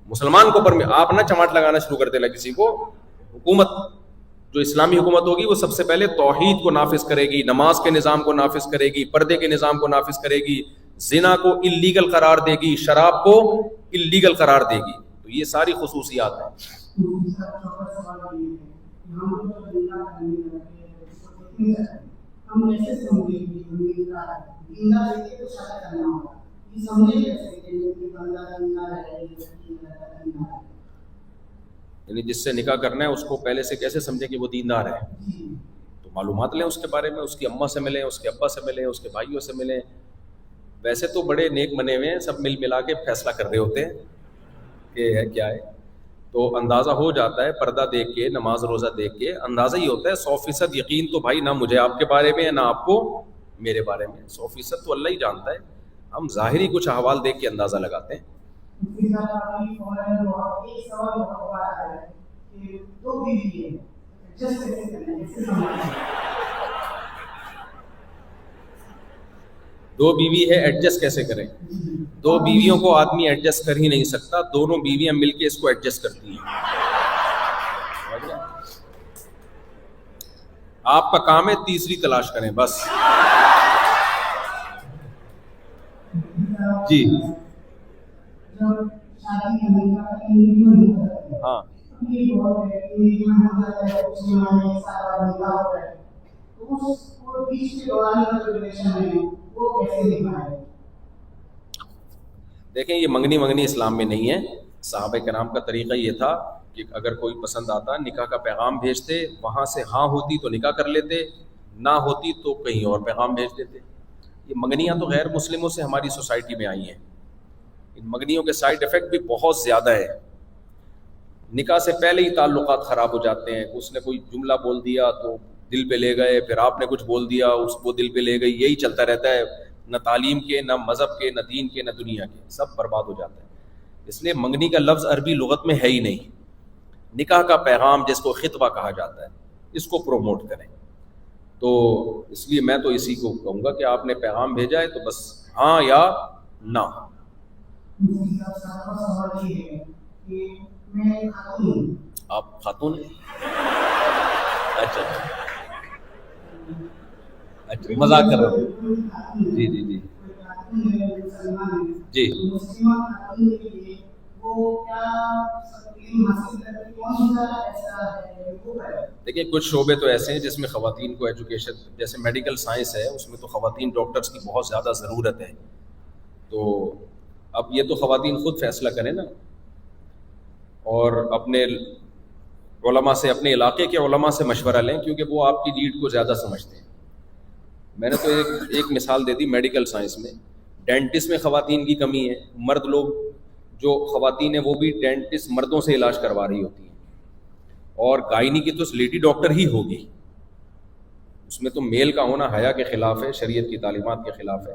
مسلمان کو پر آپ نہ چماٹ لگانا شروع کر دینا کسی کو. حکومت جو اسلامی حکومت ہوگی وہ سب سے پہلے توحید کو نافذ کرے گی, نماز کے نظام کو نافذ کرے گی, پردے کے نظام کو نافذ کرے گی, زنا کو اللیگل قرار دے گی, شراب کو اللیگل قرار دے گی. تو یہ ساری خصوصیات ہیں. یعنی جس سے نکاح کرنا ہے اس کو پہلے سے کیسے سمجھیں کہ وہ دیندار ہے, تو معلومات لیں اس کے بارے میں, اس کی اماں سے ملیں, اس کے ابا سے ملیں, اس کے بھائیوں سے ملیں. ویسے تو بڑے نیک بنے ہوئے ہیں, سب مل ملا کے فیصلہ کر رہے ہوتے ہیں کہ ہے کیا ہے. تو اندازہ ہو جاتا ہے پردہ دیکھ کے, نماز روزہ دیکھ کے اندازہ ہی ہوتا ہے. 100% یقین تو بھائی نہ مجھے آپ کے بارے میں ہے نہ آپ کو میرے بارے میں. 100% تو اللہ ہی جانتا ہے, ہم ظاہری کچھ احوال دیکھ کے اندازہ لگاتے ہیں. دو بیوی ہے, ایڈجسٹ کیسے کریں؟ دو بیویوں کو آدمی ایڈجسٹ کر ہی نہیں سکتا, دونوں بیویاں مل کے اس کو ایڈجسٹ کرتی ہیں. آپ کا کام ہے تیسری تلاش کریں بس. جی ہاں, دیکھیں یہ منگنی اسلام میں نہیں ہے. صحابہ کرام کا طریقہ یہ تھا کہ اگر کوئی پسند آتا نکاح کا پیغام بھیجتے, وہاں سے ہاں ہوتی تو نکاح کر لیتے, نہ ہوتی تو کہیں اور پیغام بھیج دیتے. یہ منگنیاں تو غیر مسلموں سے ہماری سوسائٹی میں آئی ہیں. ان منگنیوں کے سائیڈ افیکٹ بھی بہت زیادہ ہے. نکاح سے پہلے ہی تعلقات خراب ہو جاتے ہیں. اس نے کوئی جملہ بول دیا تو دل پہ لے گئے, پھر آپ نے کچھ بول دیا اس کو دل پہ لے گئی, یہی چلتا رہتا ہے. نہ تعلیم کے, نہ مذہب کے, نہ دین کے, نہ دنیا کے, سب برباد ہو جاتا ہے. اس لیے منگنی کا لفظ عربی لغت میں ہے ہی نہیں. نکاح کا پیغام جس کو خطبہ کہا جاتا ہے, اس کو پروموٹ کریں. تو اس لیے میں تو اسی کو کہوں گا کہ آپ نے پیغام بھیجا ہے تو بس ہاں یا نہ. آپ خاتون ہیں؟ اچھا اچھا, مذاق کر رہے ہو. جی جی جی جی مسلمہ خاتون کے لیے وہ کیا علم حاصل کرنے کون سا ایسا ہے وہ ہے؟ دیکھیں کچھ شعبے تو ایسے ہیں جس میں خواتین کو ایجوکیشن، جیسے میڈیکل سائنس ہے، اس میں تو خواتین ڈاکٹرز کی بہت زیادہ ضرورت ہے. تو اب یہ تو خواتین خود فیصلہ کریں نا، اور اپنے علماء سے، اپنے علاقے کے علماء سے مشورہ لیں، کیونکہ وہ آپ کی نیڈ کو زیادہ سمجھتے ہیں. میں نے تو ایک مثال دے دی میڈیکل سائنس میں. ڈینٹسٹ میں خواتین کی کمی ہے، مرد لوگ جو خواتین ہیں وہ بھی ڈینٹسٹ مردوں سے علاج کروا رہی ہوتی ہیں، اور گائنی کی تو لیڈی ڈاکٹر ہی ہوگی، اس میں تو میل کا ہونا حیا کے خلاف ہے، شریعت کی تعلیمات کے خلاف ہے.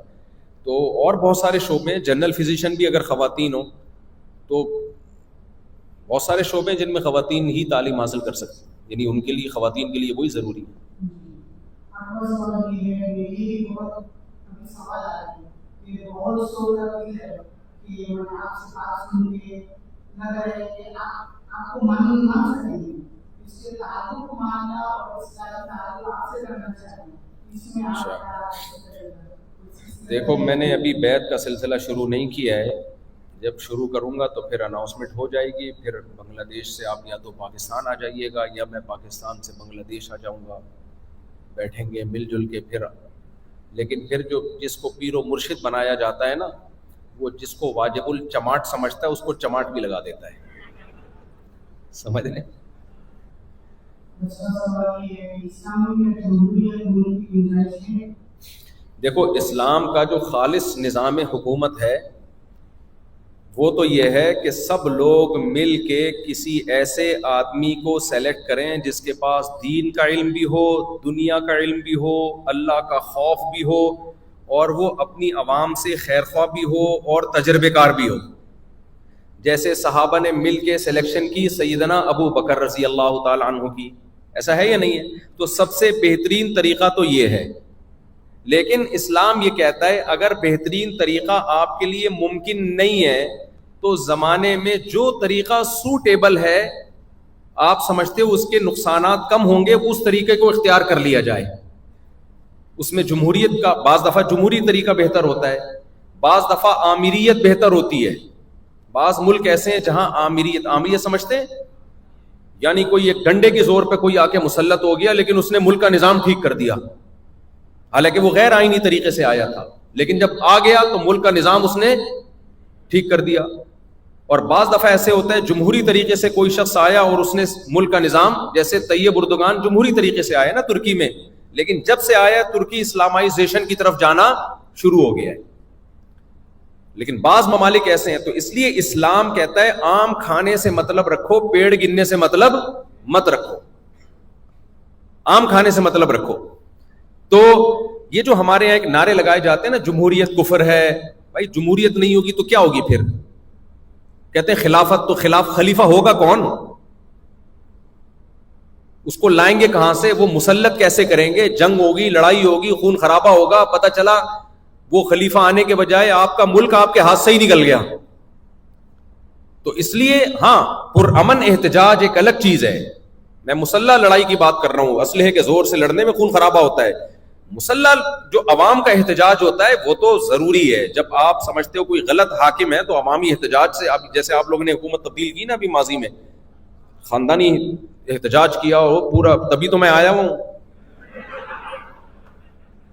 تو اور بہت سارے شعبے ہیں، جنرل فزیشین بھی اگر خواتین ہوں تو بہت سارے شعبے ہیں جن میں خواتین ہی تعلیم حاصل کر سکتی ہیں، یعنی ان کے لیے، خواتین کے لیے وہی ضروری ہے. آپ سوال یہ ہے، یہ بہت ابھی سوال آ رہا ہے کہ بہت سوچا ہے کہ میں آپ سے بات سن کے لگ رہا ہے کہ آپ کو مان سکیں گے، اس کے تعلق کو ماننا اور اس کا تعلق آپ سے کرنا چاہیے، اس میں آپ دیکھو میں نے ابھی بیعت کا سلسلہ شروع نہیں کیا ہے، جب شروع کروں گا تو پھر اناؤنسمنٹ ہو جائے گی. پھر بنگلہ دیش سے آپ یا تو پاکستان آ جائیے گا یا میں پاکستان سے بنگلہ دیش آ جاؤں گا، بیٹھیں گے مل جل کے. لیکن پھر جو جس کو پیر و مرشد بنایا جاتا ہے نا، وہ جس کو واجب الچماٹ سمجھتا ہے اس کو چماٹ بھی لگا دیتا ہے. سمجھ رہے ہیں؟ دیکھو اسلام کا جو خالص نظام حکومت ہے وہ تو یہ ہے کہ سب لوگ مل کے کسی ایسے آدمی کو سلیکٹ کریں جس کے پاس دین کا علم بھی ہو، دنیا کا علم بھی ہو، اللہ کا خوف بھی ہو، اور وہ اپنی عوام سے خیر خواہ بھی ہو اور تجربے کار بھی ہو. جیسے صحابہ نے مل کے سلیکشن کی سیدنا ابو بکر رضی اللہ تعالی عنہ کی، ایسا ہے یا نہیں ہے؟ تو سب سے بہترین طریقہ تو یہ ہے. لیکن اسلام یہ کہتا ہے اگر بہترین طریقہ آپ کے لیے ممکن نہیں ہے تو زمانے میں جو طریقہ سوٹیبل ہے، آپ سمجھتے ہو اس کے نقصانات کم ہوں گے، اس طریقے کو اختیار کر لیا جائے. اس میں جمہوریت کا بعض دفعہ جمہوری طریقہ بہتر ہوتا ہے، بعض دفعہ آمیریت بہتر ہوتی ہے. بعض ملک ایسے ہیں جہاں آمیریت سمجھتے ہیں، یعنی کوئی ایک ڈنڈے کے زور پہ کوئی آ کے مسلط ہو گیا لیکن اس نے ملک کا نظام ٹھیک کر دیا، حالانکہ وہ غیر آئینی طریقے سے آیا تھا، لیکن جب آ گیا تو ملک کا نظام اس نے ٹھیک کر دیا. اور بعض دفعہ ایسے ہوتا ہے جمہوری طریقے سے کوئی شخص آیا اور اس نے ملک کا نظام، جیسے طیب اردگان جمہوری طریقے سے آیا نا ترکی میں، لیکن جب سے آیا ترکی اسلامائزیشن کی طرف جانا شروع ہو گیا ہے. لیکن بعض ممالک ایسے ہیں. تو اس لیے اسلام کہتا ہے آم کھانے سے مطلب رکھو، پیڑ گننے سے مطلب مت رکھو. آم کھانے سے مطلب رکھو. تو یہ جو ہمارے یہاں ایک نعرے لگائے جاتے ہیں نا، جمہوریت کفر ہے، بھائی جمہوریت نہیں ہوگی تو کیا ہوگی پھر؟ کہتے ہیں خلافت، تو خلیفہ ہوگا کون؟ اس کو لائیں گے کہاں سے؟ وہ مسلط کیسے کریں گے؟ جنگ ہوگی، لڑائی ہوگی، خون خرابہ ہوگا، پتہ چلا وہ خلیفہ آنے کے بجائے آپ کا ملک آپ کے ہاتھ سے ہی نکل گیا. تو اس لیے ہاں پرامن احتجاج ایک الگ چیز ہے. میں مسلح لڑائی کی بات کر رہا ہوں، اسلحے کے زور سے لڑنے میں خون خرابہ ہوتا ہے. مسلح جو عوام کا احتجاج ہوتا ہے وہ تو ضروری ہے. جب آپ سمجھتے ہو کوئی غلط حاکم ہے تو عوامی احتجاج سے، جیسے آپ لوگوں نے حکومت تبدیل کی نا ابھی ماضی میں، خاندانی احتجاج کیا ہو پورا، تبھی تو میں آیا ہوں.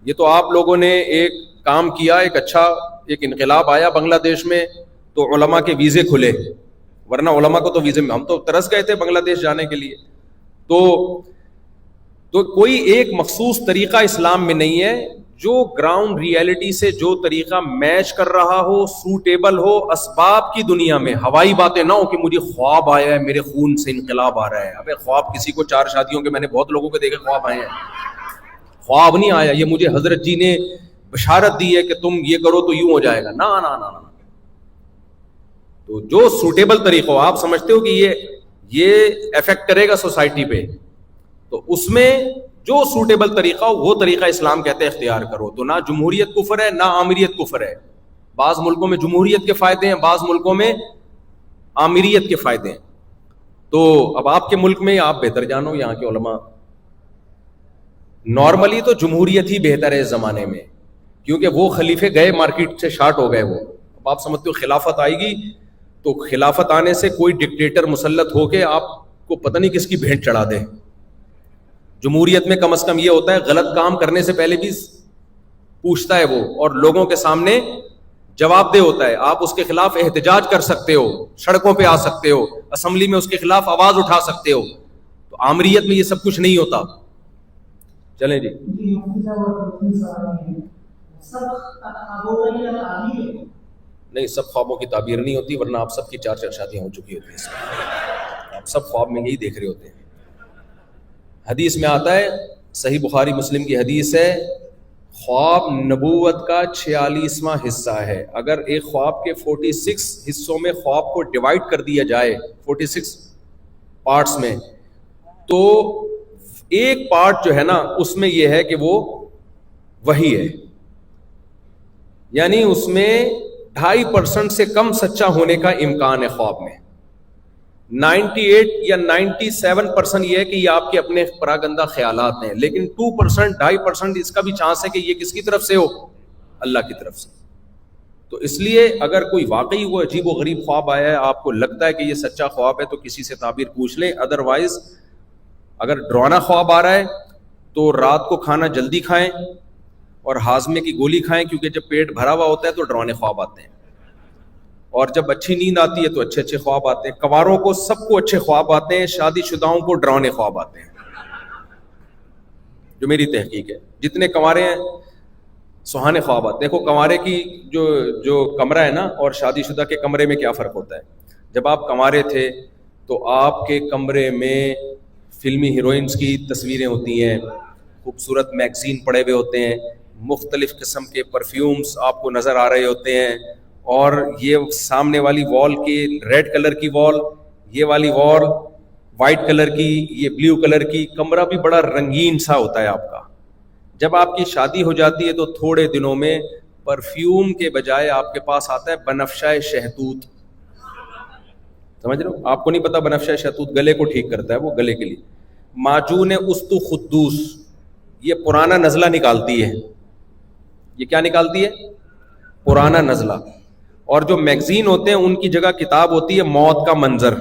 یہ تو آپ لوگوں نے ایک کام کیا، ایک اچھا ایک انقلاب آیا بنگلہ دیش میں تو علماء کے ویزے کھلے، ورنہ علماء کو تو ویزے میں، ہم تو ترس گئے تھے بنگلہ دیش جانے کے لیے. تو کوئی ایک مخصوص طریقہ اسلام میں نہیں ہے. جو گراؤنڈ ریئلٹی سے جو طریقہ میچ کر رہا ہو، سوٹیبل ہو، اسباب کی دنیا میں ہوائی باتیں نہ ہو کہ مجھے خواب آیا ہے، میرے خون سے انقلاب آ رہا ہے. ابے خواب کسی کو 4 شادیوں کے، میں نے بہت لوگوں کو دیکھے خواب آئے ہیں. خواب نہیں آیا، یہ مجھے حضرت جی نے بشارت دی ہے کہ تم یہ کرو تو یوں ہو جائے گا. نا نا نا نا. تو جو سوٹیبل طریقہ ہو، آپ سمجھتے ہو کہ یہ افیکٹ کرے گا سوسائٹی پہ، تو اس میں جو سوٹیبل طریقہ ہو وہ طریقہ اسلام کہتے ہیں اختیار کرو. تو نہ جمہوریت کفر ہے، نہ آمیریت کفر ہے. بعض ملکوں میں جمہوریت کے فائدے ہیں، بعض ملکوں میں آمیریت کے فائدے ہیں. تو اب آپ کے ملک میں آپ بہتر جانو، یہاں کے علماء. نارملی تو جمہوریت ہی بہتر ہے اس زمانے میں، کیونکہ وہ خلیفے گئے مارکیٹ سے، شارٹ ہو گئے. اب آپ سمجھتے ہو خلافت آئے گی تو خلافت آنے سے کوئی ڈکٹیٹر مسلط ہو کے آپ کو پتہ نہیں کس کی بھینٹ چڑھا دے. جمہوریت میں کم از کم یہ ہوتا ہے غلط کام کرنے سے پہلے بھی پوچھتا ہے وہ, اور لوگوں کے سامنے جواب دہ ہوتا ہے. آپ اس کے خلاف احتجاج کر سکتے ہو, سڑکوں پہ آ سکتے ہو, اسمبلی میں اس کے خلاف آواز اٹھا سکتے ہو. تو آمریت میں یہ سب کچھ نہیں ہوتا. چلیں جی. نہیں, سب خوابوں کی تعبیر نہیں ہوتی, ورنہ آپ سب کی 4 شادیاں ہو چکی ہوتی ہیں. آپ سب خواب میں یہی دیکھ رہے ہوتے ہیں. حدیث میں آتا ہے, صحیح بخاری مسلم کی حدیث ہے, خواب نبوت کا 46واں حصہ ہے. اگر ایک خواب کے 46 حصوں میں خواب کو ڈیوائڈ کر دیا جائے 46 پارٹس میں, تو ایک پارٹ جو ہے نا اس میں یہ ہے کہ وہ وحی ہے, یعنی اس میں 2.5% سے کم سچا ہونے کا امکان ہے خواب میں. 98 یا 97% یہ ہے کہ یہ آپ کے اپنے پراگندہ خیالات ہیں, لیکن 2%, 2.5% اس کا بھی چانس ہے کہ یہ کس کی طرف سے ہو, اللہ کی طرف سے. تو اس لیے اگر کوئی واقعی وہ عجیب و غریب خواب آیا ہے, آپ کو لگتا ہے کہ یہ سچا خواب ہے, تو کسی سے تعبیر پوچھ لیں. ادروائز اگر ڈرانا خواب آ رہا ہے تو رات کو کھانا جلدی کھائیں اور ہاضمے کی گولی کھائیں, کیونکہ جب پیٹ بھرا ہوا ہوتا ہے تو ڈرانے خواب آتے ہیں, اور جب اچھی نیند آتی ہے تو اچھے اچھے خواب آتے ہیں. کنواروں کو سب کو اچھے خواب آتے ہیں, شادی شداؤں کو ڈرانے خواب آتے ہیں, جو میری تحقیق ہے. جتنے کنوارے ہیں سہانے خواب آتے ہیں. دیکھو کنوارے کی جو کمرہ ہے نا اور شادی شدہ کے کمرے میں کیا فرق ہوتا ہے. جب آپ کنوارے تھے تو آپ کے کمرے میں فلمی ہیروئنس کی تصویریں ہوتی ہیں, خوبصورت میگزین پڑے ہوئے ہوتے ہیں, مختلف قسم کے پرفیومز آپ کو نظر آ رہے ہوتے ہیں, اور یہ سامنے والی وال کی ریڈ کلر کی وال, یہ والی وال وائٹ کلر کی, یہ بلیو کلر کی. کمرہ بھی بڑا رنگین سا ہوتا ہے آپ کا. جب آپ کی شادی ہو جاتی ہے تو تھوڑے دنوں میں پرفیوم کے بجائے آپ کے پاس آتا ہے بنفشہ شہتوت. سمجھ رہے ہو؟ آپ کو نہیں پتا بنفشہ شہتوت گلے کو ٹھیک کرتا ہے, وہ گلے کے لیے. معجون استو خدوس, یہ پرانا نزلہ نکالتی ہے. یہ کیا نکالتی ہے؟ پرانا نزلہ. اور جو میگزین ہوتے ہیں ان کی جگہ کتاب ہوتی ہے موت کا منظر.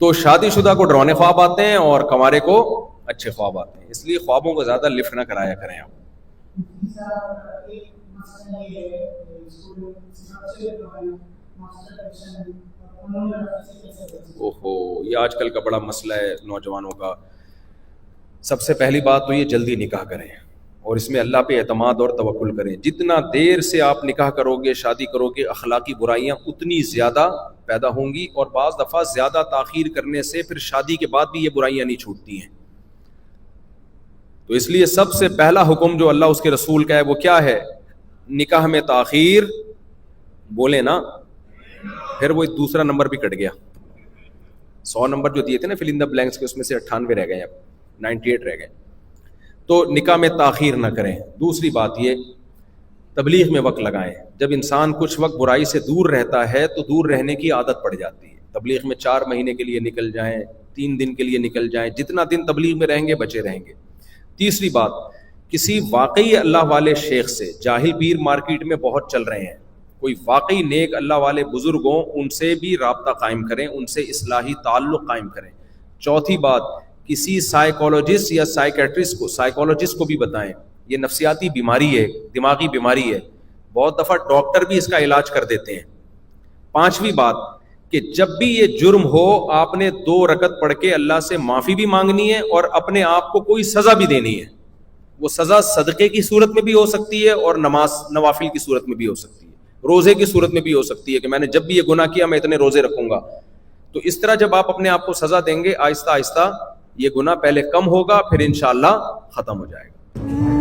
تو شادی شدہ کو ڈرانے خواب آتے ہیں اور کنوارے کو اچھے خواب آتے ہیں. اس لیے خوابوں کو زیادہ لفٹ نہ کرایا کریں آپ. اوہو, یہ آج کل کا بڑا مسئلہ ہے نوجوانوں کا. سب سے پہلی بات تو یہ جلدی نکاح کریں اور اس میں اللہ پہ اعتماد اور توکل کریں. جتنا دیر سے آپ نکاح کرو گے, شادی کرو گے, اخلاقی برائیاں اتنی زیادہ پیدا ہوں گی, اور بعض دفعہ زیادہ تاخیر کرنے سے پھر شادی کے بعد بھی یہ برائیاں نہیں چھوٹتی ہیں. تو اس لیے سب سے پہلا حکم جو اللہ اس کے رسول کا ہے وہ کیا ہے؟ نکاح میں تاخیر. بولے نا, پھر وہ دوسرا نمبر بھی کٹ گیا. 100 نمبر جو دیے تھے نا فل ان دا بلینکس کے, اس میں سے 98 رہ گئے, اب 98 رہ گئے. تو نکاح میں تاخیر نہ کریں. دوسری بات یہ, تبلیغ میں وقت لگائیں. جب انسان کچھ وقت برائی سے دور رہتا ہے تو دور رہنے کی عادت پڑ جاتی ہے. تبلیغ میں 4 مہینے کے لیے نکل جائیں, 3 دن کے لیے نکل جائیں, جتنا دن تبلیغ میں رہیں گے بچے رہیں گے. تیسری بات, کسی واقعی اللہ والے شیخ سے, جاہل پیر مارکیٹ میں بہت چل رہے ہیں, کوئی واقعی نیک اللہ والے بزرگ ہوں ان سے بھی رابطہ قائم کریں, ان سے اصلاحی تعلق قائم کریں. چوتھی بات, کسی سائیکولوجسٹ یا سائیکولوجسٹ کو بھی بتائیں. یہ نفسیاتی بیماری ہے, دماغی بیماری ہے, بہت دفعہ ڈاکٹر بھی اس کا علاج کر دیتے ہیں. پانچویں بات کہ جب بھی یہ جرم ہو آپ نے 2 رکعت پڑھ کے اللہ سے معافی بھی مانگنی ہے اور اپنے آپ کو کوئی سزا بھی دینی ہے. وہ سزا صدقے کی صورت میں بھی ہو سکتی ہے اور نماز نوافل کی صورت میں بھی ہو سکتی ہے, روزے کی صورت میں بھی ہو سکتی ہے کہ میں نے جب بھی یہ گناہ کیا میں اتنے روزے رکھوں گا. تو اس طرح جب آپ اپنے آپ کو سزا دیں گے, آہستہ آہستہ یہ گناہ پہلے کم ہوگا, پھر انشاءاللہ ختم ہو جائے گا.